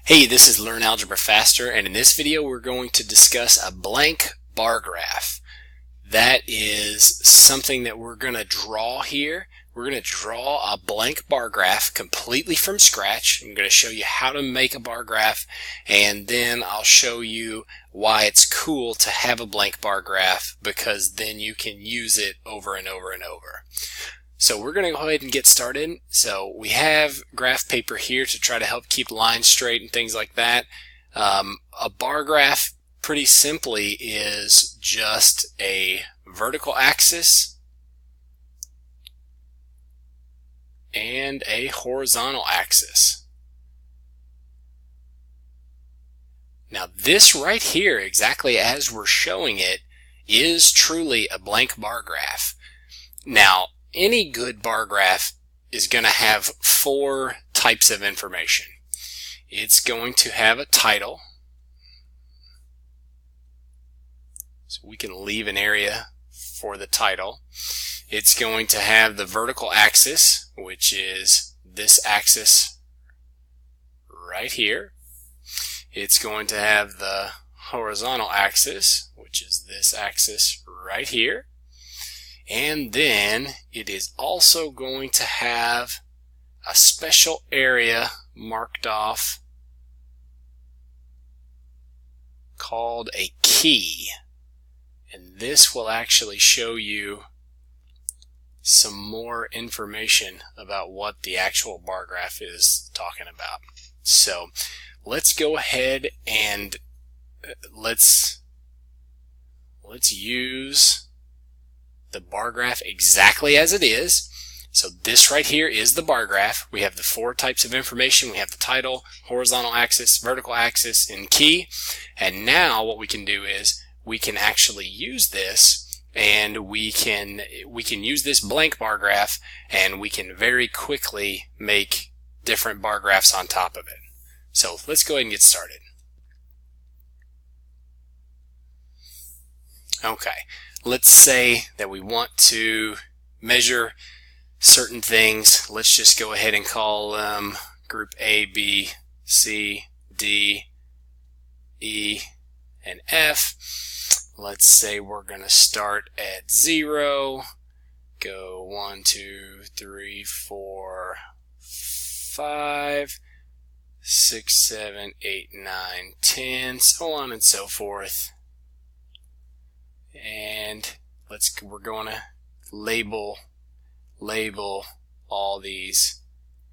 Hey, this is Learn Algebra Faster, and in this video we're going to discuss a blank bar graph. That is something that we're going to draw here. We're going to draw a blank bar graph completely from scratch. I'm going to show you how to make a bar graph, and then I'll show you why it's cool to have a blank bar graph, because then you can use it over and over and over. So we're going to go ahead and get started. So we have graph paper here to try to help keep lines straight and things like that. A bar graph, pretty simply, is just a vertical axis and a horizontal axis. Now this right here, exactly as we're showing it, is truly a blank bar graph. Now, any good bar graph is going to have four types of information. It's going to have a title, so we can leave an area for the title. It's going to have the vertical axis, which is this axis right here. It's going to have the horizontal axis, which is this axis right here. And then it is also going to have a special area marked off called a key. And this will actually show you some more information about what the actual bar graph is talking about. So let's go ahead and let's use the bar graph exactly as it is. So this right here is the bar graph. We have the four types of information. We have the title, horizontal axis, vertical axis, and key. And now what we can do is we can actually use this, and we can use this blank bar graph, and we can very quickly make different bar graphs on top of it. So let's go ahead and get started. Okay. Let's say that we want to measure certain things. Let's just go ahead and call them group A, B, C, D, E, and F. Let's say we're going to start at 0, go 1, 2, 3, 4, 5, 6, 7, 8, 9, 10, so on and so forth. And we're going to label all these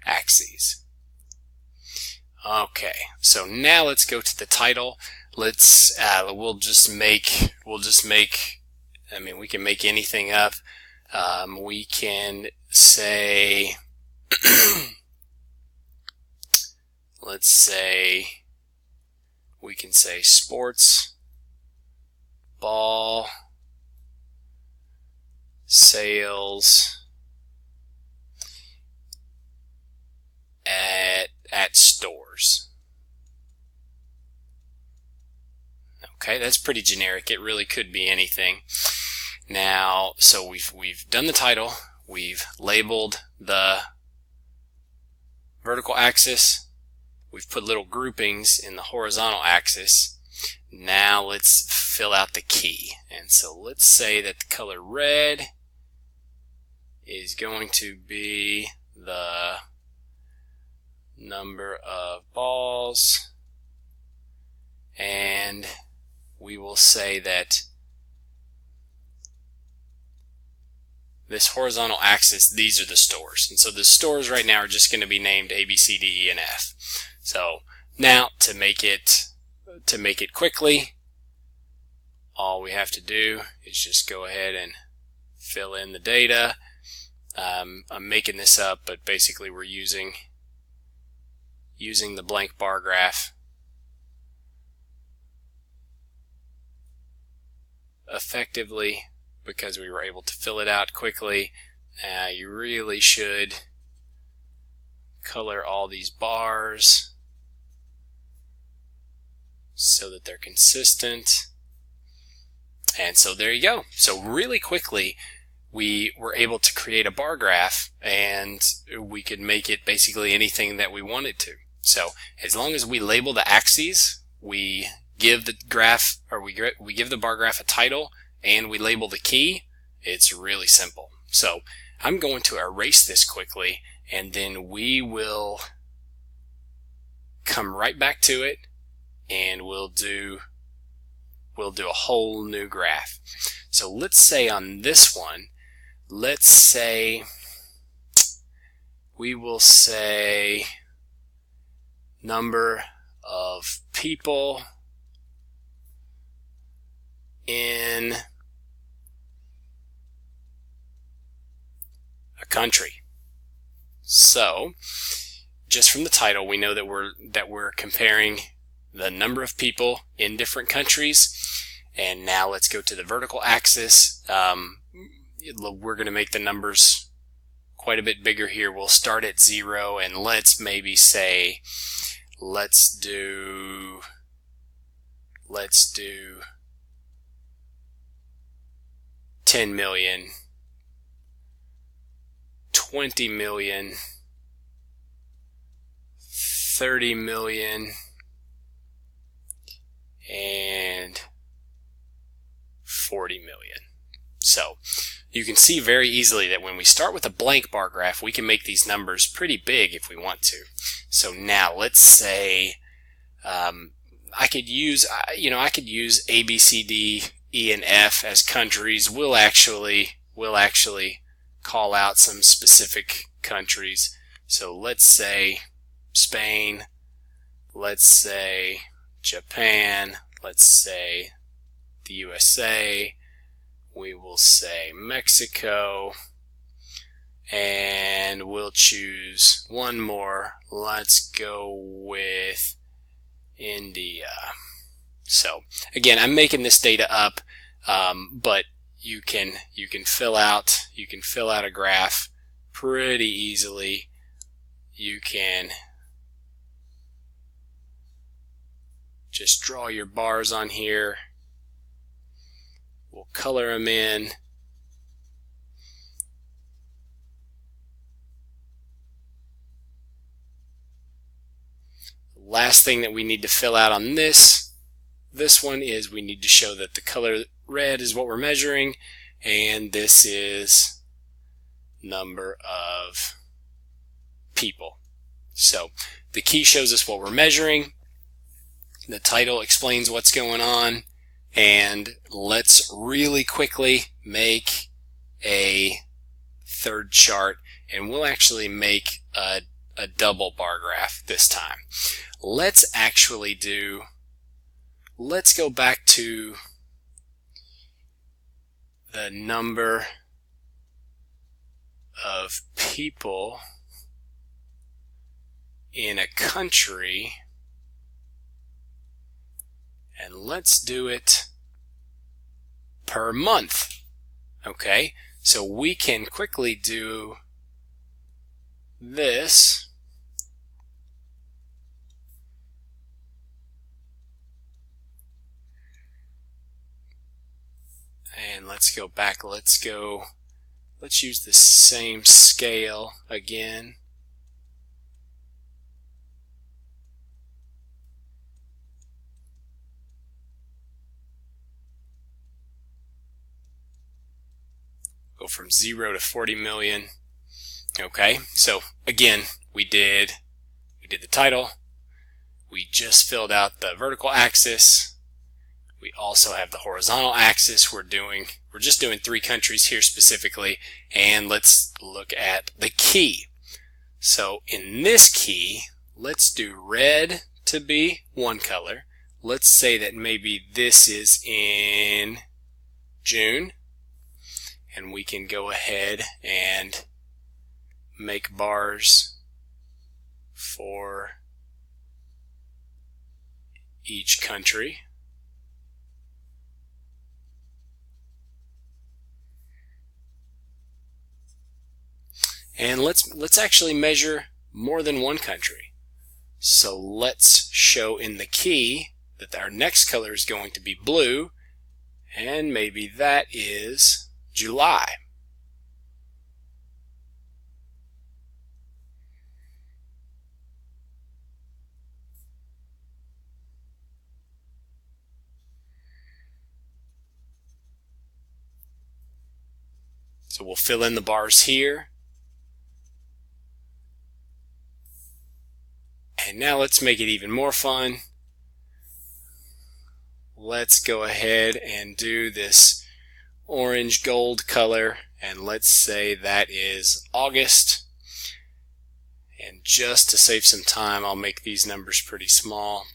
axes. Okay, so now let's go to the title. Let's we'll just make I mean, we can make anything up. We can say let's say we can say sports ball sales at stores. Okay, that's pretty generic. It really could be anything. Now, so we've done the title, we've labeled the vertical axis, we've put little groupings in the horizontal axis. Now let's fill out the key. And so let's say that the color red is going to be the number of balls, and we will say that this horizontal axis, these are the stores. And so the stores right now are just going to be named A, B, C, D, E, and F. So now to make it quickly, all we have to do is just go ahead and fill in the data. I'm making this up, but basically we're using the blank bar graph effectively because we were able to fill it out quickly. You really should color all these bars so that they're consistent. And so there you go. So really quickly we were able to create a bar graph, and we could make it basically anything that we wanted to. So as long as we label the axes, we give the graph, or we give the bar graph a title, and we label the key, it's really simple. So I'm going to erase this quickly, and then we will come right back to it, and we'll do a whole new graph. So let's say on this one, let's say we will say number of people in a country. So just from the title, we know that we're comparing the number of people in different countries. And now let's go to the vertical axis. We're going to make the numbers quite a bit bigger here. We'll start at 0, and let's maybe say, let's do 10 million, 20 million, 30 million, and 40 million. So you can see very easily that when we start with a blank bar graph, we can make these numbers pretty big if we want to. So now let's say I could use A, B, C, D, E, and F as countries. We'll actually call out some specific countries. So let's say Spain, let's say Japan, let's say the USA, we will say Mexico, and we'll choose one more. Let's go with India. So again, I'm making this data up, but you can fill out a graph pretty easily. You can just draw your bars on here. We'll color them in. The last thing that we need to fill out on this one is we need to show that the color red is what we're measuring, and this is number of people. So the key shows us what we're measuring. The title explains what's going on, and let's really quickly make a third chart, and we'll actually make a double bar graph this time. Let's go back to the number of people in a country, and let's do it per month. Okay, so we can quickly do this. And let's go back, let's use the same scale again. Go from 0 to 40 million. Okay, so again, we did the title. We just filled out the vertical axis. We also have the horizontal axis. We're just doing 3 countries here specifically, and let's look at the key. So in this key, let's do red to be one color. Let's say that maybe this is in June, and we can go ahead and make bars for each country. And let's actually measure more than one country. So let's show in the key that our next color is going to be blue, and maybe that is July. So we'll fill in the bars here. And now let's make it even more fun. Let's go ahead and do this orange gold color, and let's say that is August. And just to save some time, I'll make these numbers pretty small.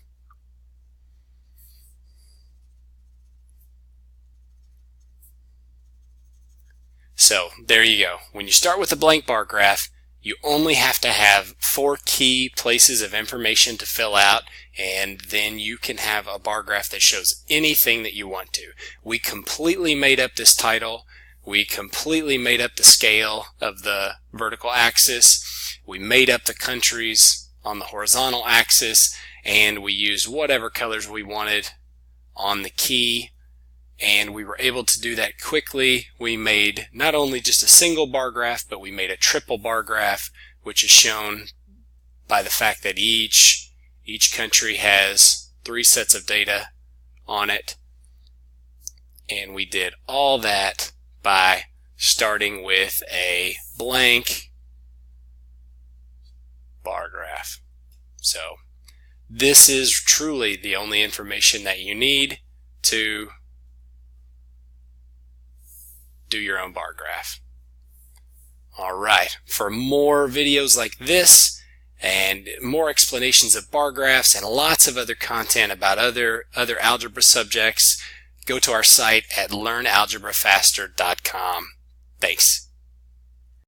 So there you go. When you start with a blank bar graph, you only have to have 4 key places of information to fill out, and then you can have a bar graph that shows anything that you want to. We completely made up this title. We completely made up the scale of the vertical axis. We made up the countries on the horizontal axis, and we used whatever colors we wanted on the key. And we were able to do that quickly. We made not only just a single bar graph, but we made a triple bar graph, which is shown by the fact that each country has 3 sets of data on it. And we did all that by starting with a blank bar graph. So this is truly the only information that you need to do your own bar graph. Alright, for more videos like this and more explanations of bar graphs and lots of other content about other algebra subjects, go to our site at learnalgebrafaster.com. Thanks.